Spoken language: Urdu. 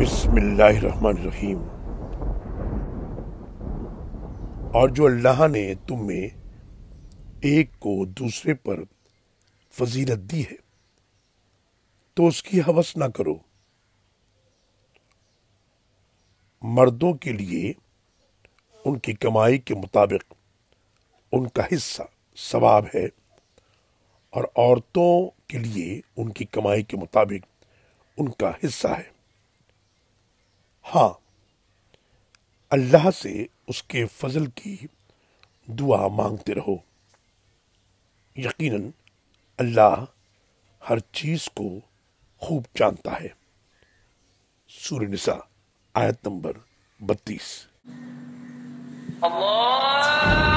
بسم اللہ الرحمن الرحیم۔ اور جو اللہ نے تم میں ایک کو دوسرے پر فضیلت دی ہے تو اس کی ہوس نہ کرو۔ مردوں کے لیے ان کی کمائی کے مطابق ان کا حصہ ثواب ہے، اور عورتوں کے لیے ان کی کمائی کے مطابق ان کا حصہ ہے۔ ہاں، اللہ سے اس کے فضل کی دعا مانگتے رہو، یقیناً اللہ ہر چیز کو خوب جانتا ہے۔ سورہ نساء آیت نمبر 32۔ اللہ